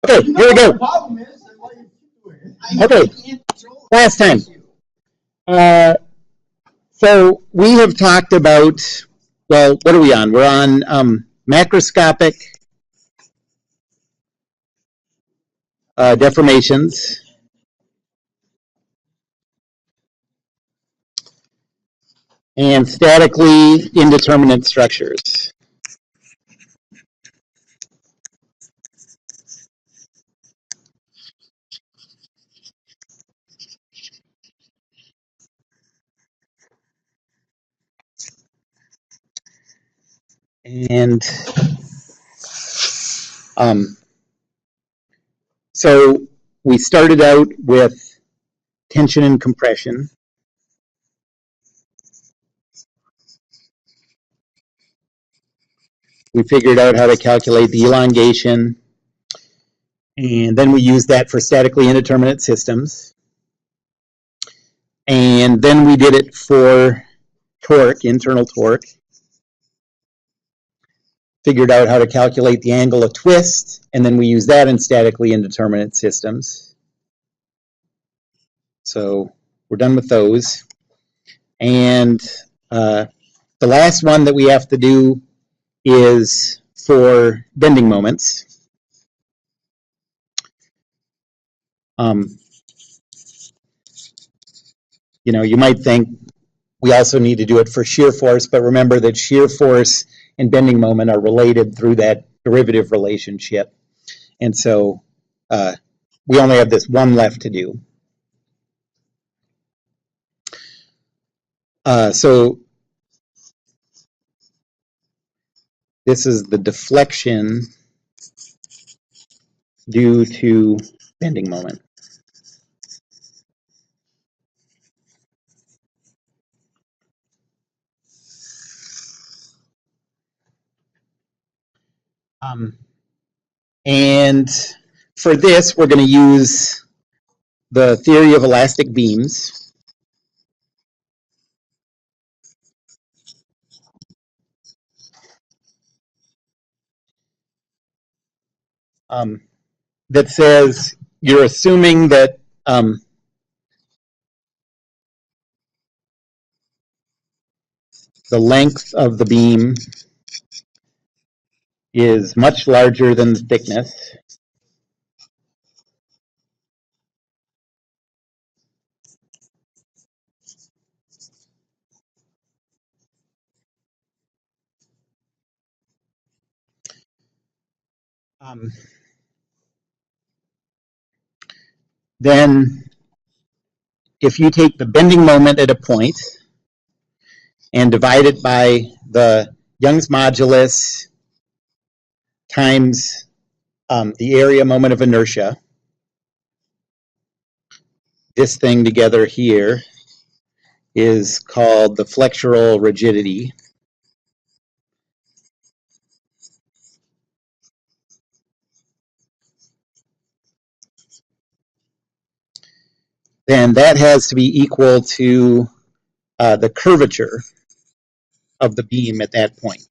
Okay, here we go. Okay, last time. So we have talked about, well, what are we on? We're on macroscopic deformations. And statically indeterminate structures. And so we started out with tension and compression. We figured out how to calculate the elongation, and then we used that for statically indeterminate systems. And then we did it for torque, internal torque. Figured out how to calculate the angle of twist, and then we use that in statically indeterminate systems. So we're done with those. And the last one that we have to do is for bending moments. You know, you might think we also need to do it for shear force, but remember that shear force and bending moment are related through that derivative relationship. And so we only have this one left to do. So this is the deflection due to bending moment. And for this, we're going to use the theory of elastic beams. That says you're assuming that the length of the beam is much larger than the thickness. Then if you take the bending moment at a point and divide it by the Young's modulus times the area moment of inertia, this thing together here is called the flexural rigidity. Then that has to be equal to the curvature of the beam at that point.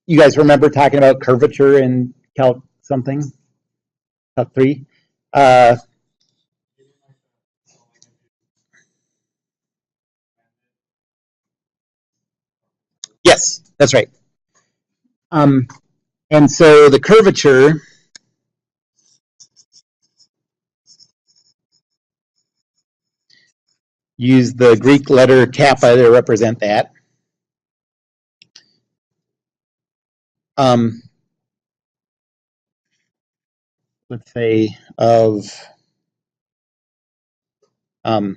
You guys remember talking about curvature in Calc something? Calc 3? Yes, that's right. And so the curvature use the Greek letter kappa to represent that. Let's say of a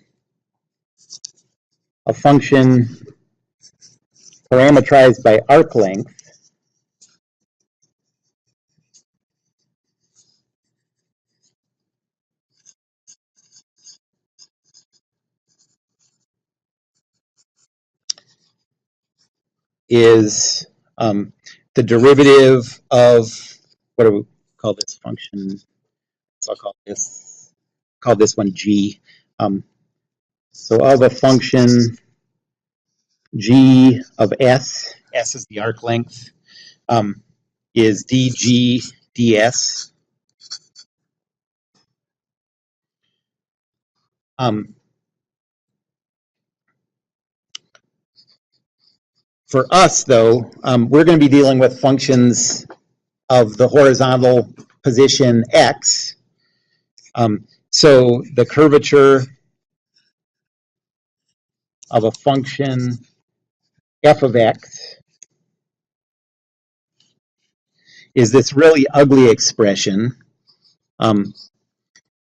function parametrized by arc length is the derivative of, what do we call this function? So I'll call this one G. So of a function G of S is the arc length, is dg ds. For us, though, we're going to be dealing with functions of the horizontal position x. So the curvature of a function f of x is this really ugly expression.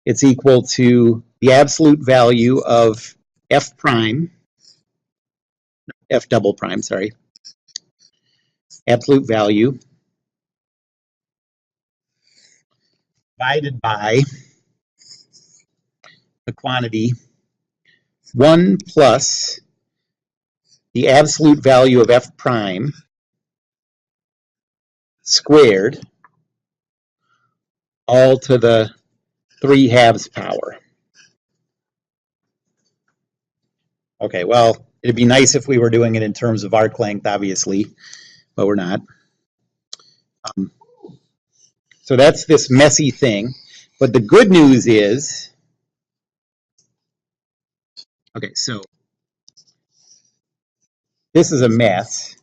It's equal to the absolute value of f prime, f double prime, sorry, absolute value divided by the quantity 1 plus the absolute value of f prime squared, all to the 3/2 power. Okay, well, it'd be nice if we were doing it in terms of arc length, obviously, but we're not. So that's this messy thing. But the good news is, okay, so this is a mess,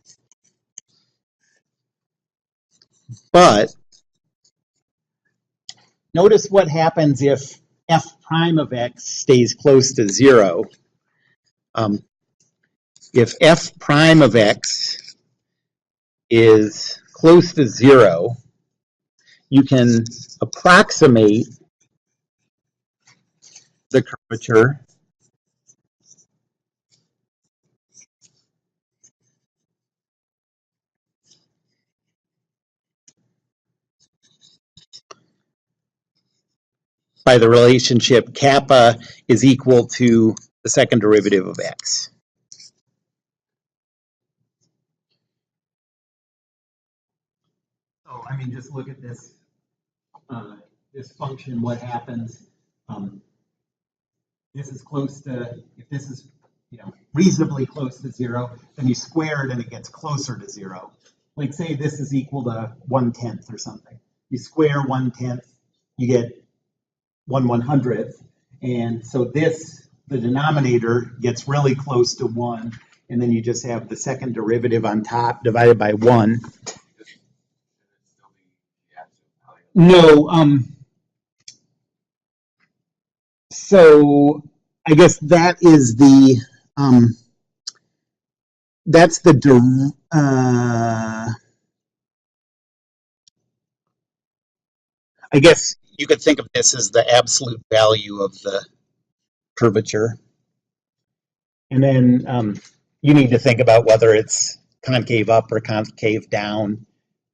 but notice what happens if f prime of x stays close to 0. If f prime of x is close to 0, you can approximate the curvature by the relationship kappa is equal to the second derivative of x. So, I mean, just look at this this function. What happens? This is close to, if this is reasonably close to 0, then you square it and it gets closer to 0. Like say this is equal to 1/10 or something. You square 1/10, you get 1/100th, and so this, the denominator, gets really close to 1, and then you just have the second derivative on top divided by 1. No, so I guess that is the that's the I guess you could think of this as the absolute value of the curvature. And then you need to think about whether it's concave up or concave down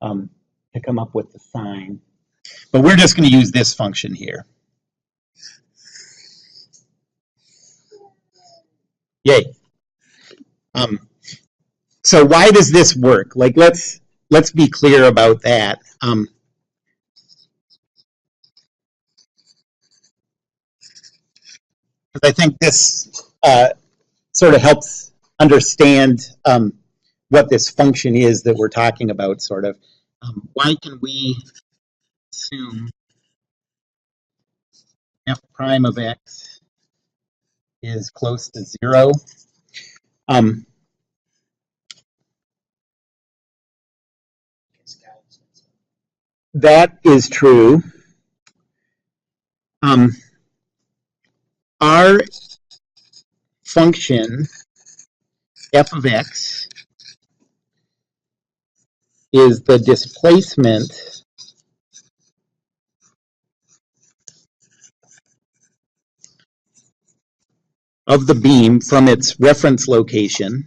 to come up with the sign. But we're just going to use this function here. Yay. So why does this work? Like, let's be clear about that. Because I think this sort of helps understand what this function is that we're talking about, sort of. Why can we assume f prime of x is close to 0? That is true. Our function f of x is the displacement of the beam from its reference location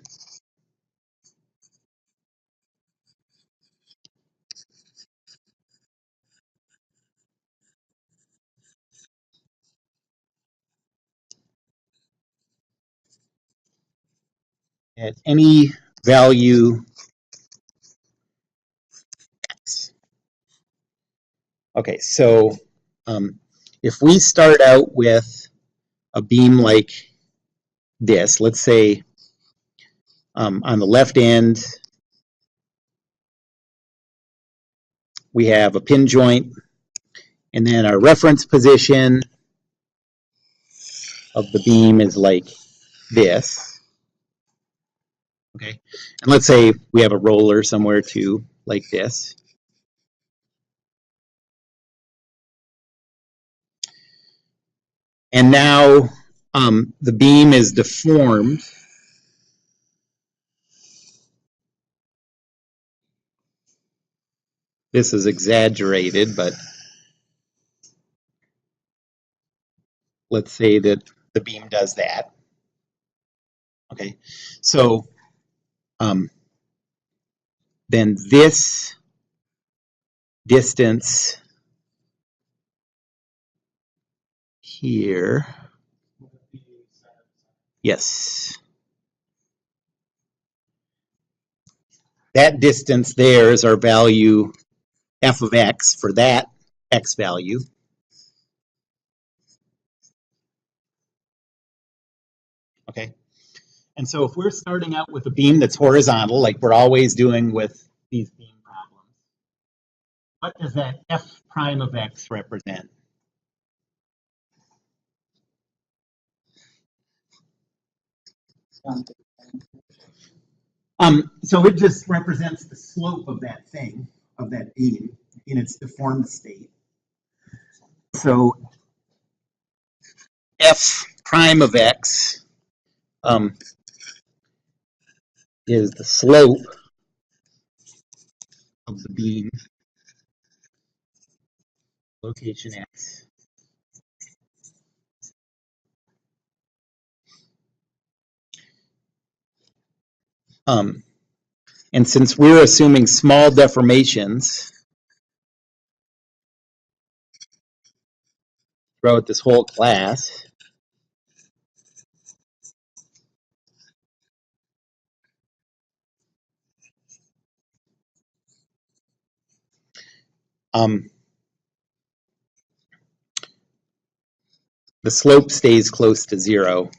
at any value x. Okay, so if we start out with a beam like this, let's say on the left end, we have a pin joint, and then our reference position of the beam is like this. Okay, and let's say we have a roller somewhere too, like this. And now the beam is deformed. This is exaggerated, but let's say that the beam does that. Okay, so then this distance here, yes, that distance there is our value f of x for that x value. Okay, and so if we're starting out with a beam that's horizontal, like we're always doing with these beam problems, what does that f prime of x represent? So it just represents the slope of that thing, of that beam, in its deformed state. So f prime of x is the slope of the beam, location x. And since we're assuming small deformations throughout this whole class, the slope stays close to zero.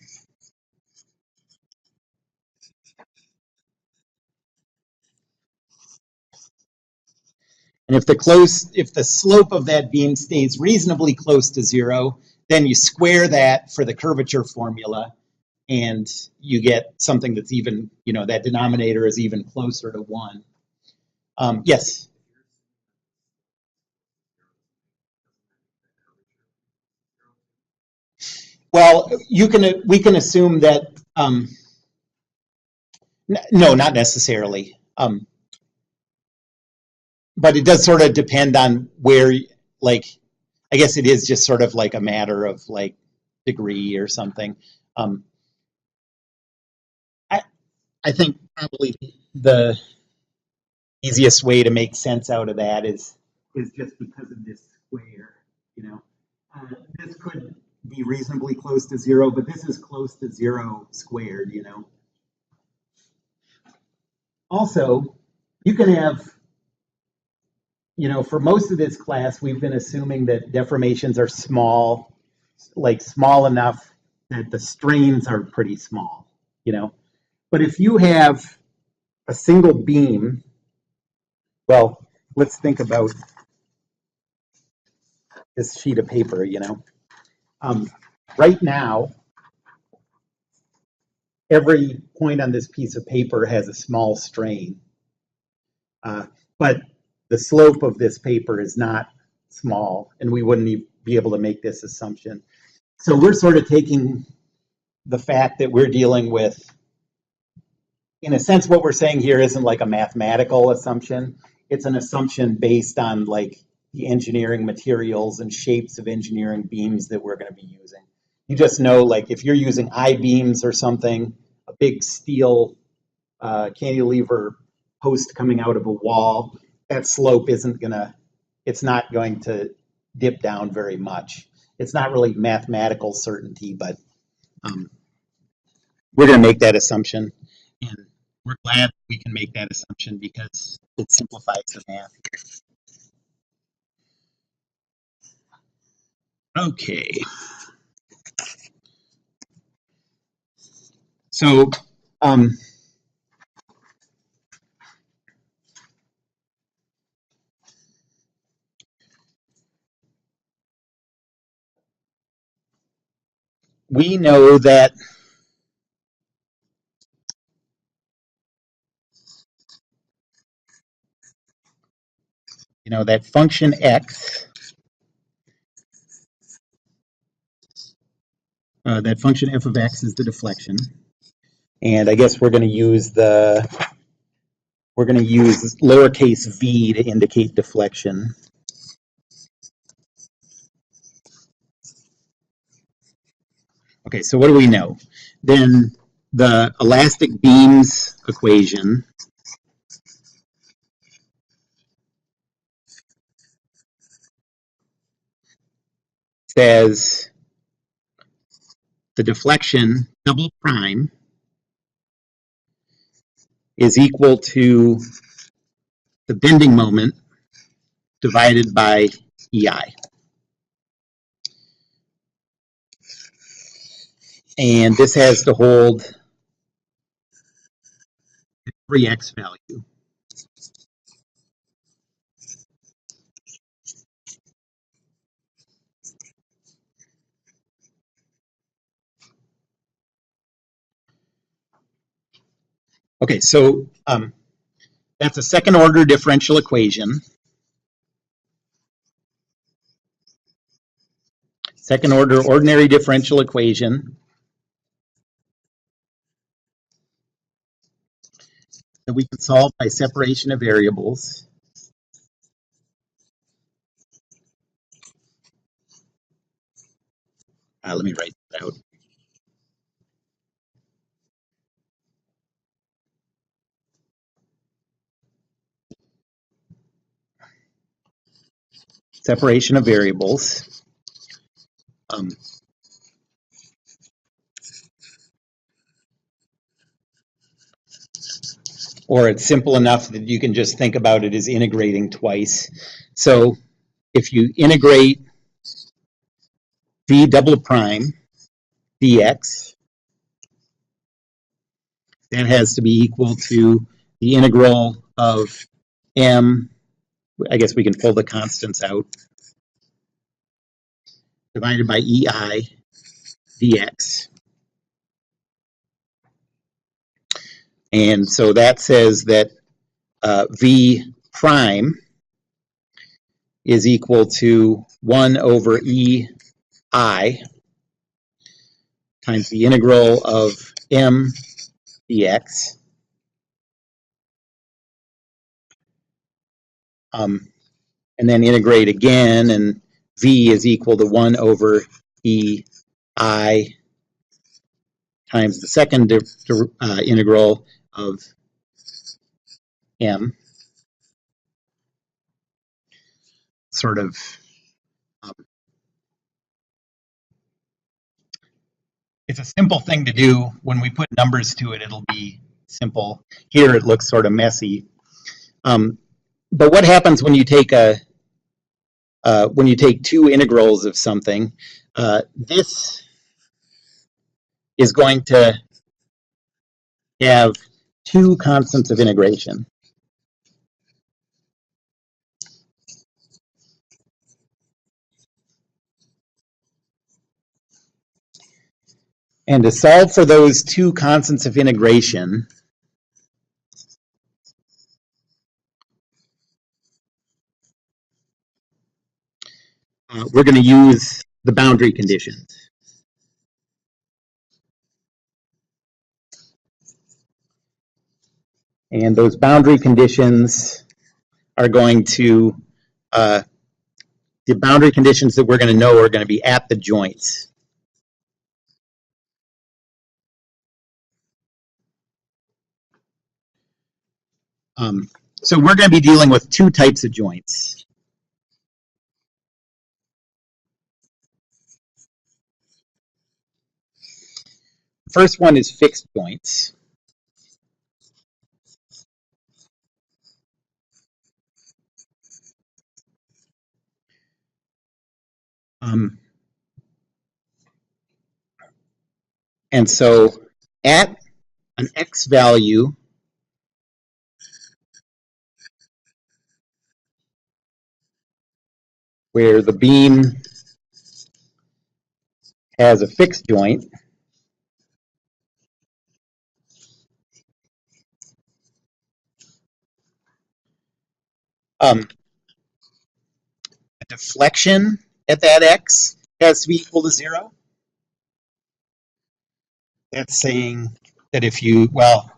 And if the slope of that beam stays reasonably close to zero, then you square that for the curvature formula, and you get something that's even, that denominator is even closer to 1. Yes? Well, we can assume that, no, not necessarily. But it does sort of depend on where, like, I guess it is just sort of like a matter of like degree or something. I think probably the easiest way to make sense out of that is just because of this square, this could be reasonably close to zero, but this is close to zero squared, Also, you can have, for most of this class, we've been assuming that deformations are small, like small enough that the strains are pretty small, But if you have a single beam, well, let's think about this sheet of paper, Right now, every point on this piece of paper has a small strain, but the slope of this paper is not small, and we wouldn't be able to make this assumption. So we're sort of taking the fact that we're dealing with, in a sense, what we're saying here isn't like a mathematical assumption. It's an assumption based on like the engineering materials and shapes of engineering beams that we're going to be using. You just know, like, if you're using I-beams or something, a big steel cantilever post coming out of a wall, that slope it's not going to dip down very much. It's not really mathematical certainty, but we're going to make that assumption. And we're glad we can make that assumption because it simplifies the math. Okay. So we know that that function x, that function f of x is the deflection, and I guess we're going to use lowercase v to indicate deflection. Okay, so what do we know? Then the elastic beams equation says the deflection double prime is equal to the bending moment divided by EI. And this has to hold 3x value. Okay, so that's a second order differential equation. Second order ordinary differential equation that we can solve by separation of variables. Let me write that out. Separation of variables. Or it's simple enough that you can just think about it as integrating twice. So if you integrate v double prime dx, that has to be equal to the integral of m, I guess we can pull the constants out, divided by ei dx. And so that says that v prime is equal to 1 over ei times the integral of m dx. And then integrate again, and v is equal to 1 over ei times the second integral of m. Sort of it's a simple thing to do. When we put numbers to it, it'll be simple. Here it looks sort of messy. But what happens when you take two integrals of something? This is going to have two constants of integration. And to solve for those two constants of integration, we're going to use the boundary conditions. And those boundary conditions are going to, the boundary conditions that we're going to know are going to be at the joints. So we're going to be dealing with two types of joints. First one is fixed joints. And so at an x value, where the beam has a fixed joint, the deflection at that x has to be equal to 0. That's saying that if you, well,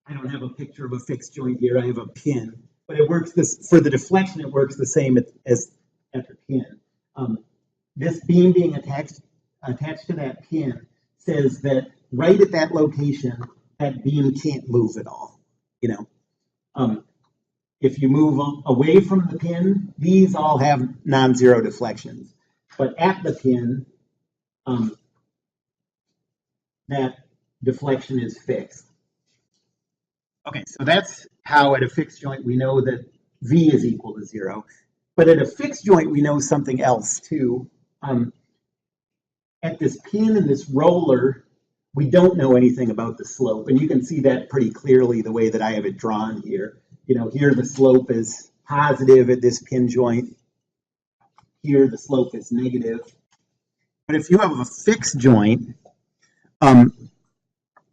I don't have a picture of a fixed joint here. I have a pin, but it works this for the deflection. It works the same as at the pin. This beam being attached to that pin says that right at that location, that beam can't move at all. You know, if you move away from the pin, these all have non-zero deflections, but at the pin, that deflection is fixed. Okay, so that's how at a fixed joint we know that V is equal to 0. But at a fixed joint, we know something else too. At this pin and this roller, we don't know anything about the slope. And you can see that pretty clearly the way that I have it drawn here. You know, here the slope is positive at this pin joint. Here the slope is negative. But if you have a fixed joint,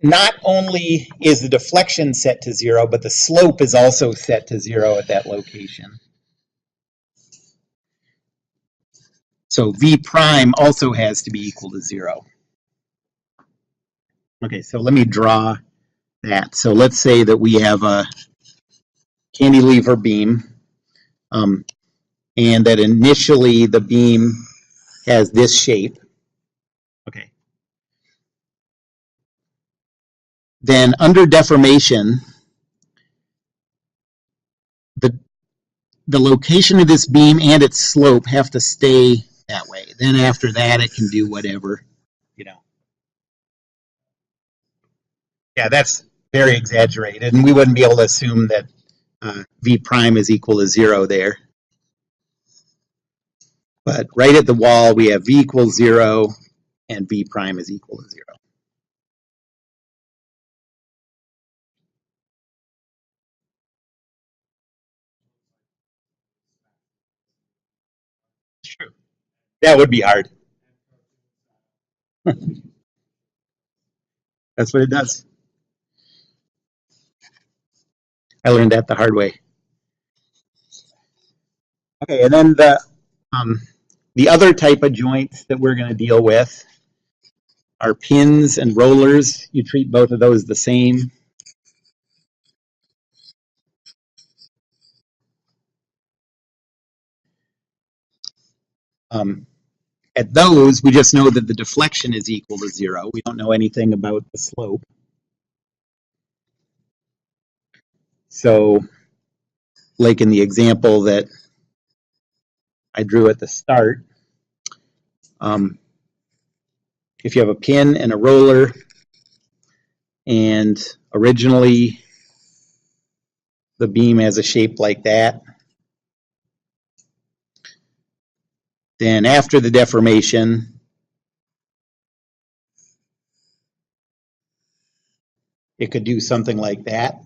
not only is the deflection set to 0, but the slope is also set to 0 at that location. So V prime also has to be equal to 0. Okay, so let me draw that. So let's say that we have a cantilever beam, and that initially the beam has this shape. Okay. Then under deformation, the location of this beam and its slope have to stay that way. Then after that, it can do whatever, you know. Yeah, that's very exaggerated, and we wouldn't be able to assume that V prime is equal to 0 there. But right at the wall, we have V equals 0, and V prime is equal to 0. It's true. That would be hard. That's what it does. I learned that the hard way. Okay, and then the other type of joints that we're going to deal with are pins and rollers. You treat both of those the same. At those, we just know that the deflection is equal to 0. We don't know anything about the slope. So, like in the example that I drew at the start, if you have a pin and a roller, and originally the beam has a shape like that, then after the deformation, it could do something like that.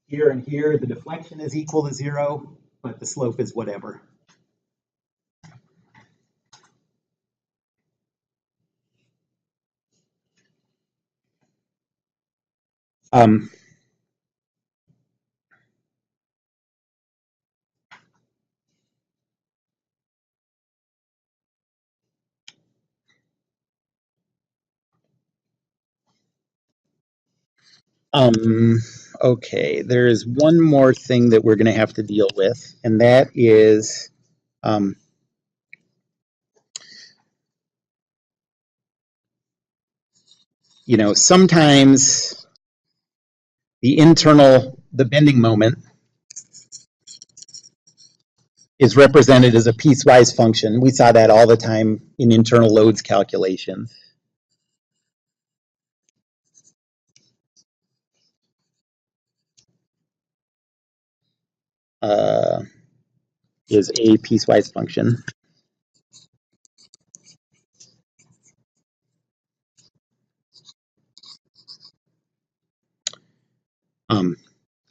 Here and here, the deflection is equal to 0, but the slope is whatever. Okay, there is one more thing that we're going to have to deal with, and that is you know, sometimes the bending moment is represented as a piecewise function. We saw that all the time in internal loads calculations. Is a piecewise function.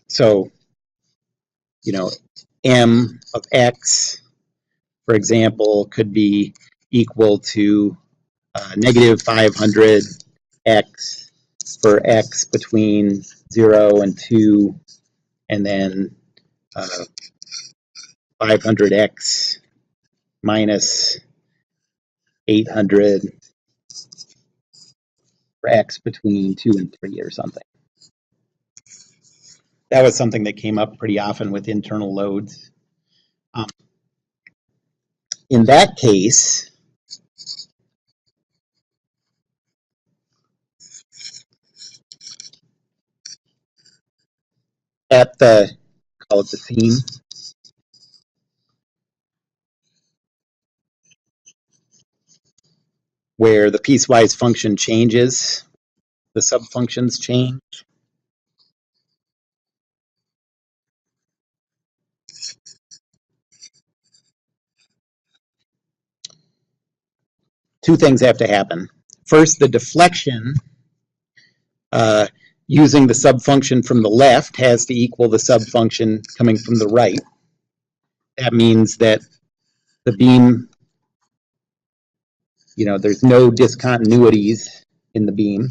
So, m of x, for example, could be equal to negative 500 x for x between 0 and 2, and then 500x minus 800 for x between 2 and 3 or something. That was something that came up pretty often with internal loads. In that case, at the, call it the seam, where the piecewise function changes, the subfunctions change. Two things have to happen. First, the deflection using the subfunction from the left has to equal the subfunction coming from the right. That means that the beam, there's no discontinuities in the beam.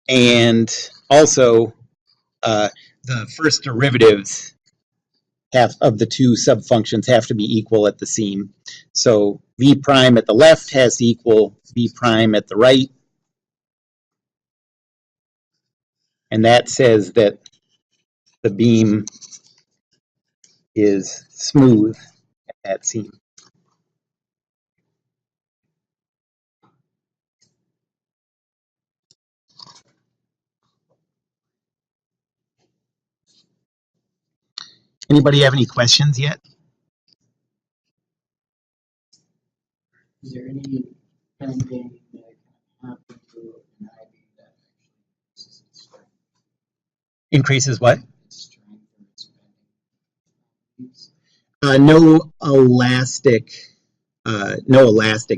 And also, the first derivatives of the two subfunctions have to be equal at the seam. So v prime at the left has to equal v prime at the right. And that says that the beam is smooth at that seam. Anybody have any questions yet? Is there any bending that can happen to an IV that actually increases its strength? Increases what? Its strength or its bending. No elastic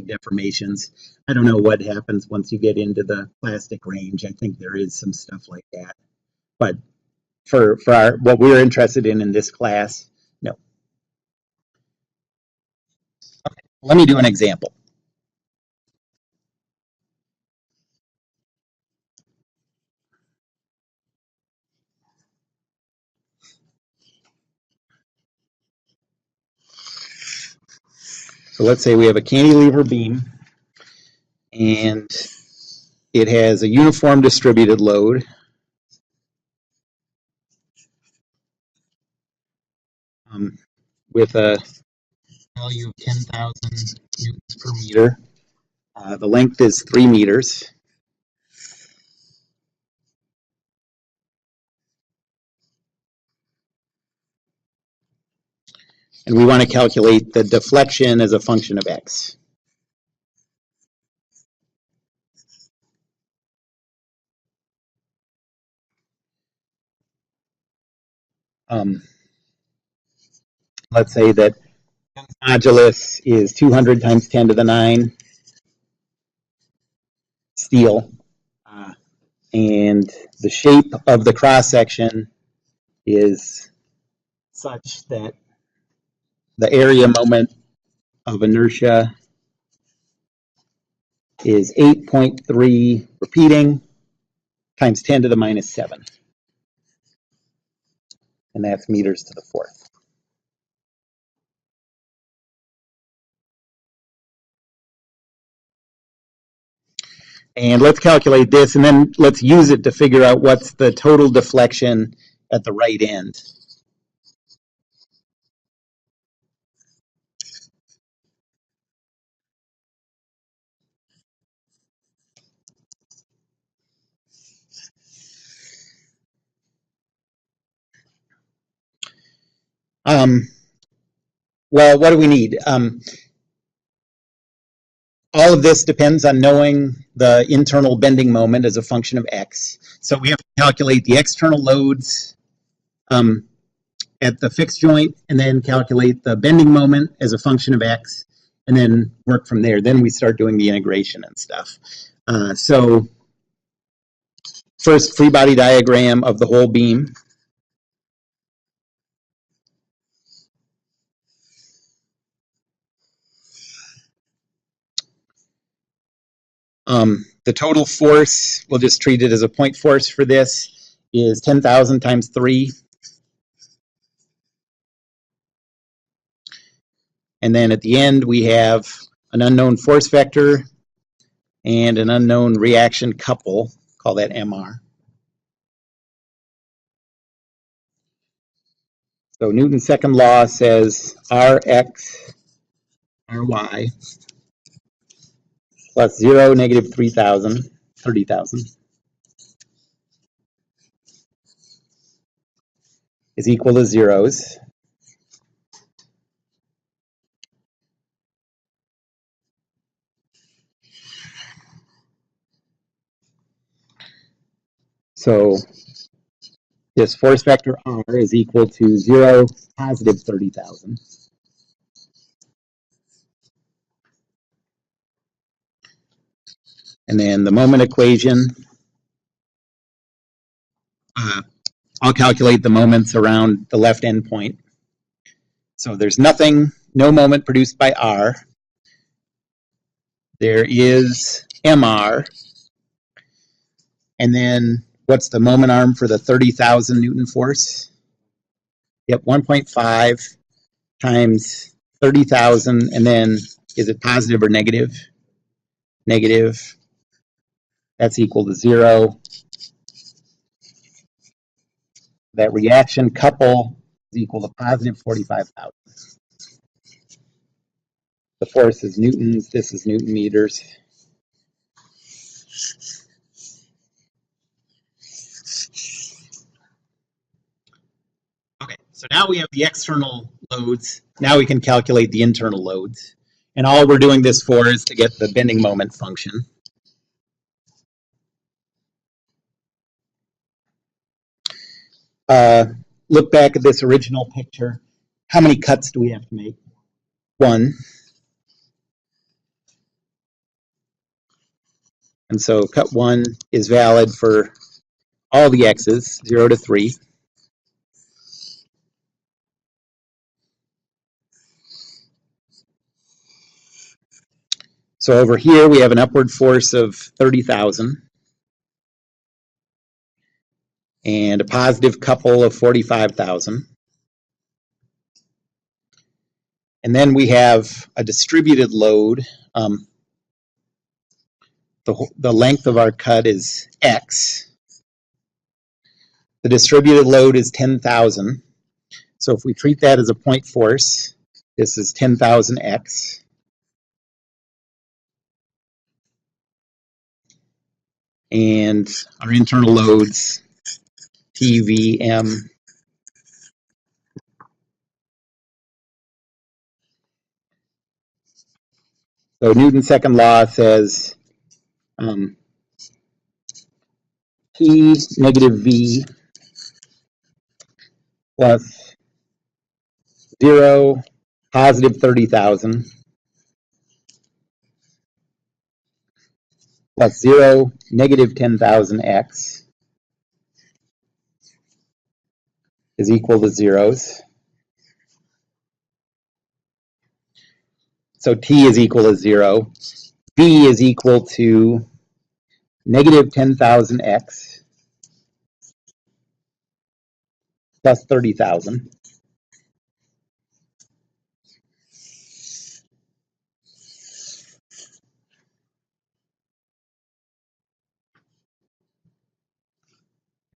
deformations. I don't know what happens once you get into the plastic range. I think there is some stuff like that, but for what we're interested in this class, no. Okay, let me do an example. So let's say we have a cantilever beam, and it has a uniform distributed load. With a value of 10,000 newtons per meter. The length is 3 meters. And we want to calculate the deflection as a function of x. Let's say that modulus is 200 times 10 to the 9 steel. And the shape of the cross section is such that the area moment of inertia is 8.3 repeating times 10 to the minus 7. And that's meters to the fourth. And let's calculate this, and then let's use it to figure out what's the total deflection at the right end. Well, what do we need? All of this depends on knowing the internal bending moment as a function of x. So we have to calculate the external loads at the fixed joint, and then calculate the bending moment as a function of x, and then work from there. Then we start doing the integration and stuff. So first, free body diagram of the whole beam. The total force, we'll just treat it as a point force for this, is 10,000 times 3. And then at the end, we have an unknown force vector and an unknown reaction couple, call that MR. So Newton's second law says Rx, Ry, plus 0, negative 3,000, 30,000, is equal to zeros. So this force vector R is equal to 0, positive 30,000. And then the moment equation, I'll calculate the moments around the left endpoint. So there's nothing, no moment produced by R. There is MR. And then what's the moment arm for the 30,000 Newton force? Yep, 1.5 times 30,000. And then is it positive or negative? Negative. That's equal to 0. That reaction couple is equal to positive 45,000. The force is newtons. This is Newton meters. Okay, so now we have the external loads. Now we can calculate the internal loads. And all we're doing this for is to get the bending moment function. Look back at this original picture. How many cuts do we have to make? 1. And so cut 1 is valid for all the x's, 0 to 3. So over here we have an upward force of 30,000 and a positive couple of 45,000. And then we have a distributed load. The length of our cut is x. The distributed load is 10,000. So if we treat that as a point force, this is 10,000 x. And our internal loads, T, V, M. So Newton's second law says T negative V plus 0, positive 30,000 plus 0, negative 10,000 x is equal to zeros. So T is equal to 0. V is equal to negative 10,000 x plus 30,000.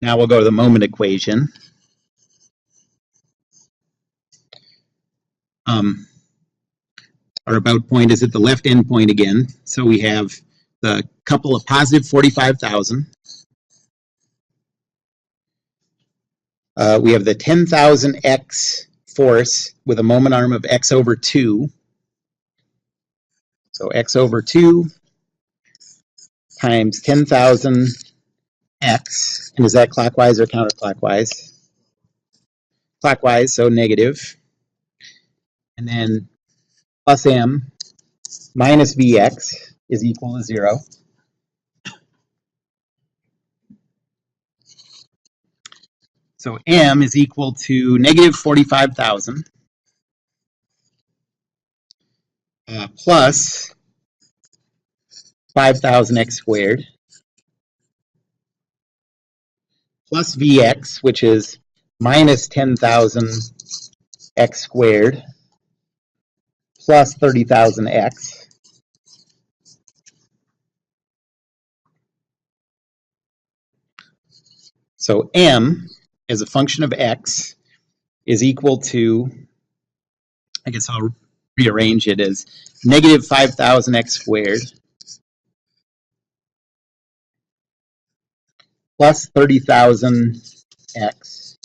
Now we'll go to the moment equation. Our about point is at the left end point again. So we have the couple of positive 45,000. We have the 10,000 x force with a moment arm of x over 2. So x over 2 times 10,000 x. And is that clockwise or counterclockwise? Clockwise, so negative. And then plus m minus Vx is equal to 0. So M is equal to negative 45,000 plus 5,000 x squared plus Vx, which is minus 10,000 x squared plus 30,000 x. So M as a function of x is equal to, I guess I'll rearrange it as negative 5,000 x squared plus 30,000 x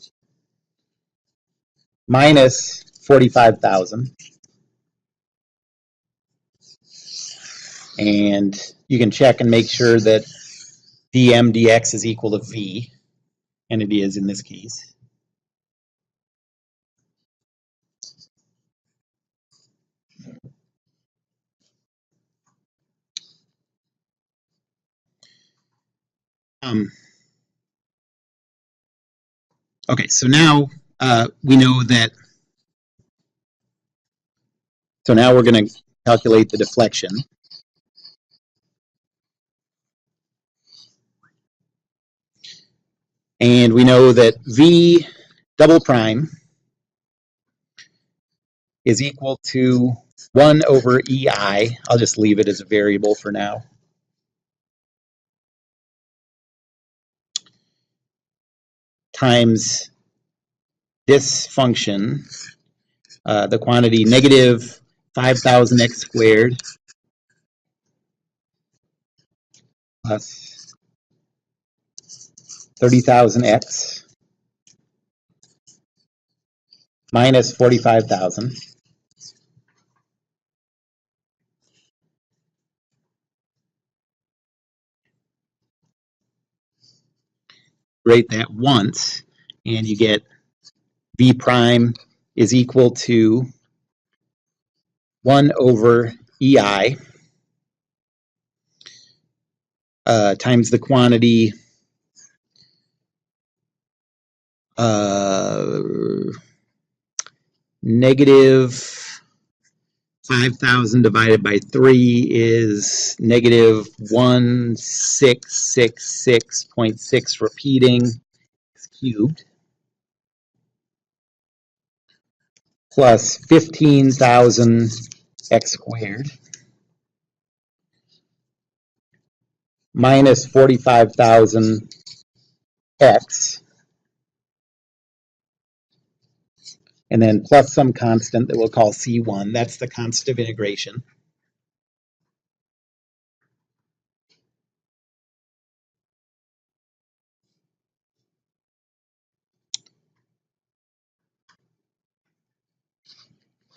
minus 45,000. And you can check and make sure that dm dx is equal to v, and it is in this case. Okay, so now we know that, so now we're going to calculate the deflection. And we know that v double prime is equal to 1 over EI. I'll just leave it as a variable for now. Times this function, the quantity negative 5,000 x squared plus 30,000 x minus 45,000. Rate that once, and you get v prime is equal to 1 over EI times the quantity negative 5,000 divided by 3 is negative 1666.6 repeating cubed plus 15,000 x squared minus 45,000 x, and then plus some constant that we'll call C1. That's the constant of integration.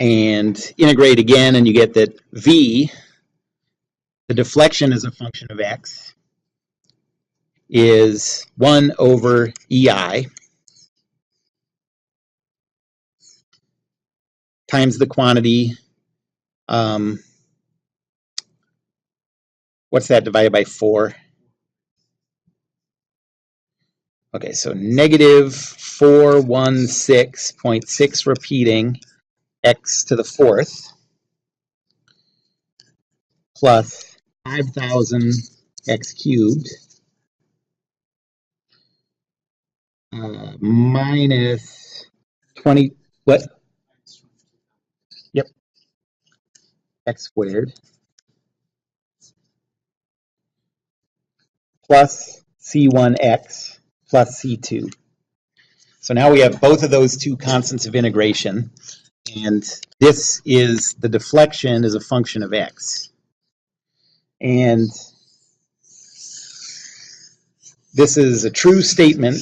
And integrate again, and you get that V, the deflection as a function of x, is 1 over EI times the quantity, what's that divided by 4? Okay, so negative 416.6 repeating x to the fourth plus 5,000 x cubed minus 20, what? Yep, x squared plus C1x plus C2. So now we have both of those two constants of integration, and this is the deflection as a function of x. And this is a true statement,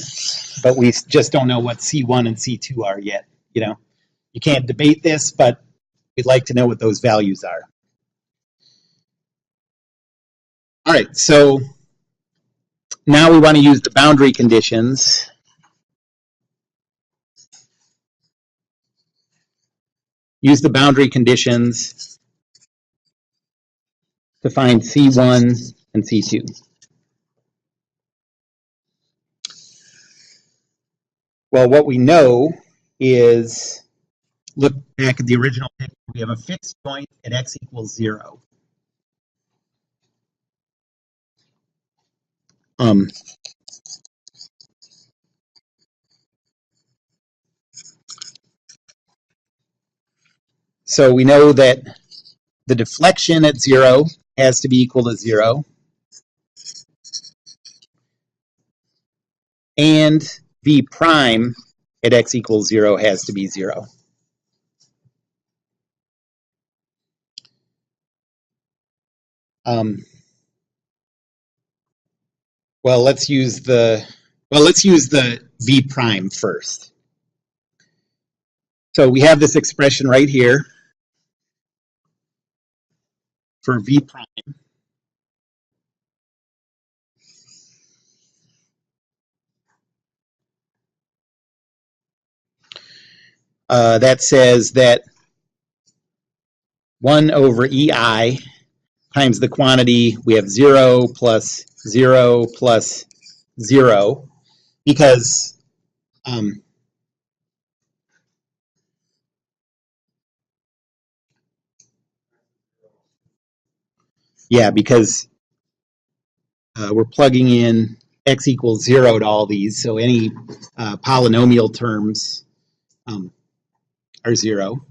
but we just don't know what C1 and C2 are yet. You know, you can't debate this, but we'd like to know what those values are. All right, so now we want to use the boundary conditions. Use the boundary conditions to find C1 and C2. Well, what we know is, look back at the original picture, we have a fixed point at x equals 0. So we know that the deflection at 0 has to be equal to 0. And v prime at x equals 0 has to be 0. Well, let's use the v prime first. So we have this expression right here for v prime. That says that 1 over EI times the quantity, we have 0 plus 0 plus 0, because because we're plugging in x equals 0 to all these, so any polynomial terms are 0.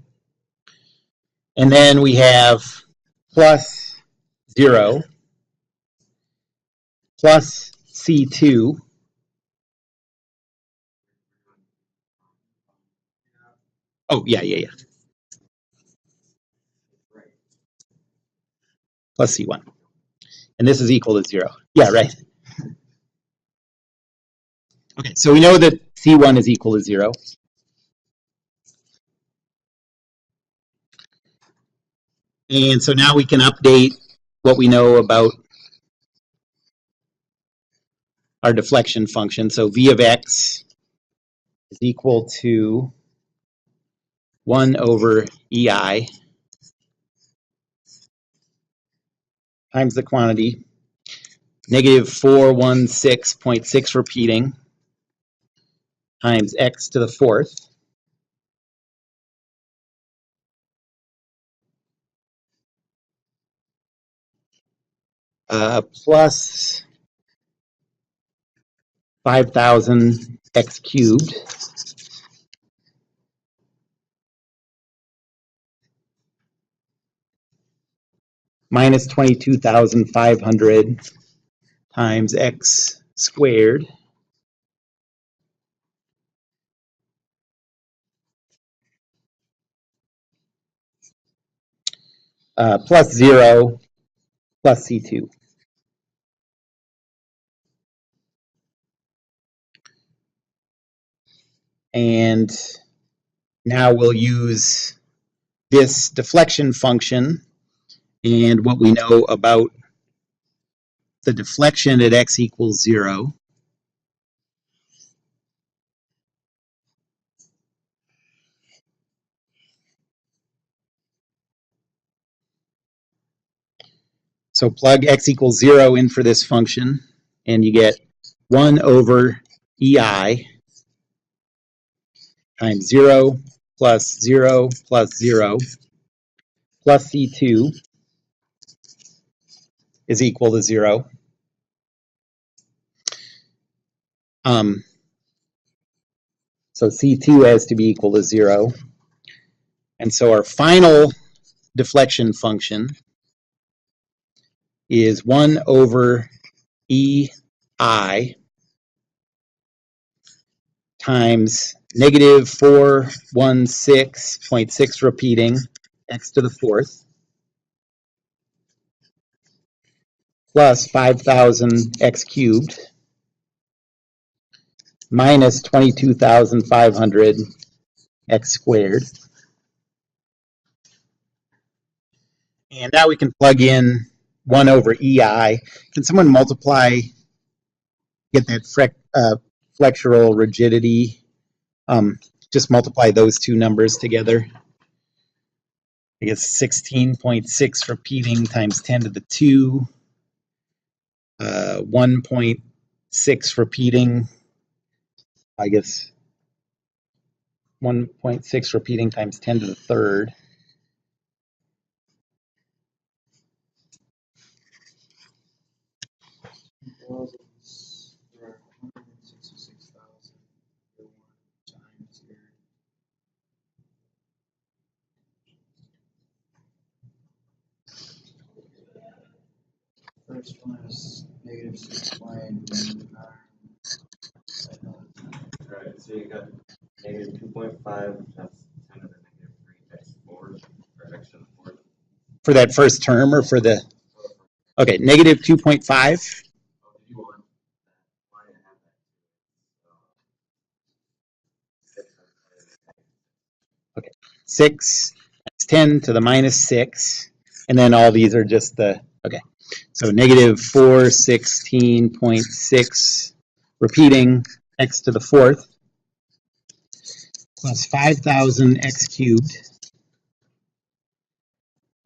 And then we have plus 0 plus C2 plus C1. And this is equal to 0. Yeah, right. Okay, so we know that C1 is equal to 0. And so now we can update what we know about our deflection function. So v of x is equal to 1 over EI times the quantity, negative 416.6 repeating, times x to the fourth, plus 5,000 x cubed, minus 22,500 times x squared, plus 0 plus C2. And now we'll use this deflection function and what we know about the deflection at x equals 0. So plug x equals 0 in for this function, and you get 1 over EI times 0 plus 0 plus 0 plus C2 is equal to 0. So C2 has to be equal to 0. And so our final deflection function is 1 over EI times negative 416.6 repeating x to the fourth plus 5,000 x cubed minus 22,500 x squared. And now we can plug in 1 over EI. Can someone multiply, get that flexural rigidity? Just multiply those two numbers together. I guess 16.6 repeating times 10 to the 2, 1.6 repeating, I guess 1.6 repeating times 10 to the third. There are 166,000 times here. First one is negative 6.9. Alright, so you got negative 2.5, that's 10 to the negative 3 times 4, or x to the 4th. For that first term or for the, okay, negative 2.5. Oh, did you want that? Why did I have that? Okay, 6 times 10 to the minus 6. And then all these are just the, okay. So negative 416.6 repeating x to the 4th plus 5,000 x cubed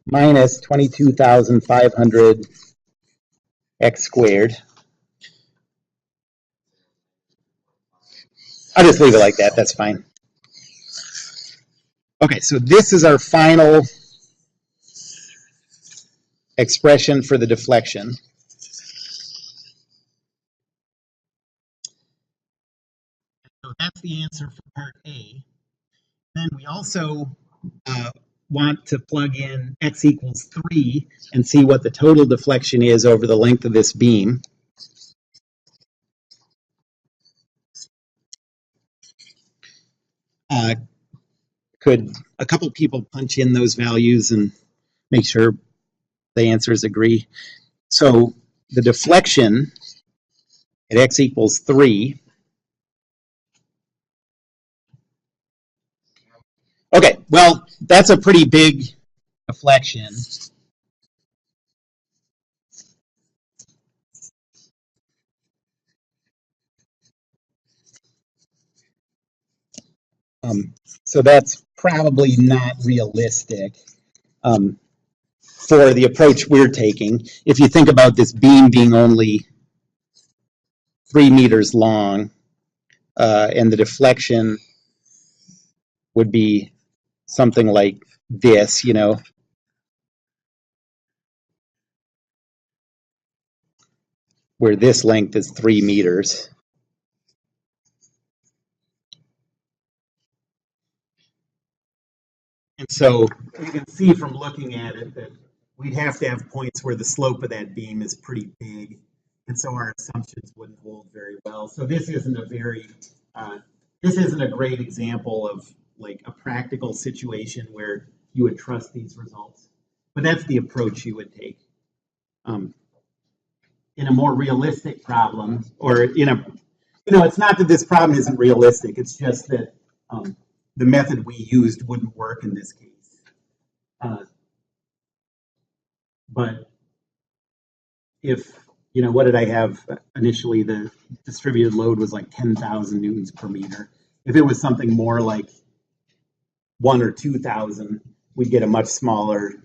minus 22,500 x squared. I'll just leave it like that. That's fine. Okay, so this is our final expression for the deflection. So that's the answer for part A. Then we also want to plug in x equals 3 and see what the total deflection is over the length of this beam. Could a couple people punch in those values and make sure the answers agree? So the deflection at x equals 3. Okay, well, that's a pretty big deflection. So that's probably not realistic for the approach we're taking. If you think about this beam being only 3 meters long, and the deflection would be something like this, you know, where this length is 3 meters. And so you can see from looking at it that we'd have to have points where the slope of that beam is pretty big. And so our assumptions wouldn't hold very well. So this isn't a great example of like a practical situation where you would trust these results. But that's the approach you would take. In a more realistic problem, or it's not that this problem isn't realistic, it's just that the method we used wouldn't work in this case. But if, what did I have initially? The distributed load was like 10,000 newtons per meter. If it was something more like 1 or 2,000, we'd get a much smaller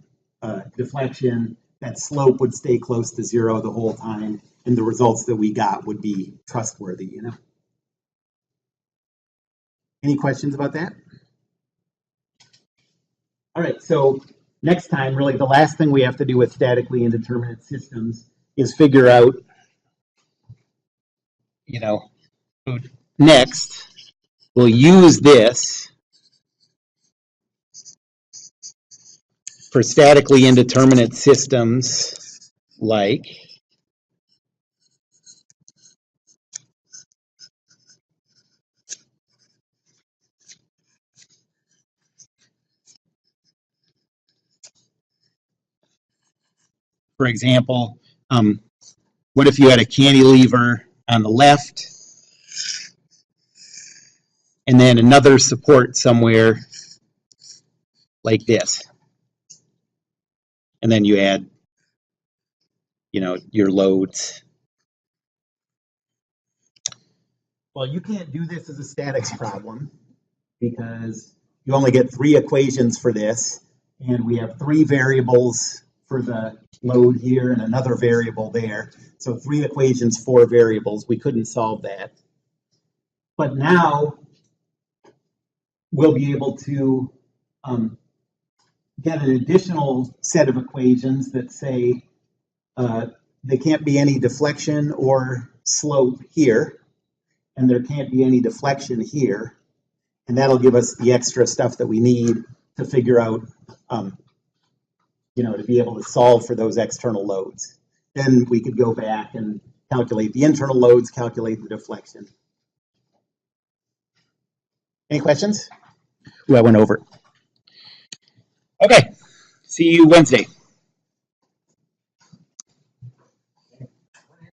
deflection. That slope would stay close to 0 the whole time, and the results that we got would be trustworthy, Any questions about that? All right, so next time, really the last thing we have to do with statically indeterminate systems is figure out, next we'll use this for statically indeterminate systems like for example, what if you had a cantilever on the left and then another support somewhere like this? And then you add, your loads. Well, you can't do this as a statics problem because you only get 3 equations for this. and we have three variables for the load here and another variable there. So three equations, four variables. We couldn't solve that. But now we'll be able to get an additional set of equations that say there can't be any deflection or slope here, and there can't be any deflection here. And that'll give us the extra stuff that we need to figure out, to be able to solve for those external loads. Then we could go back and calculate the internal loads, calculate the deflection. Any questions? Ooh, I went over. Okay, see you Wednesday.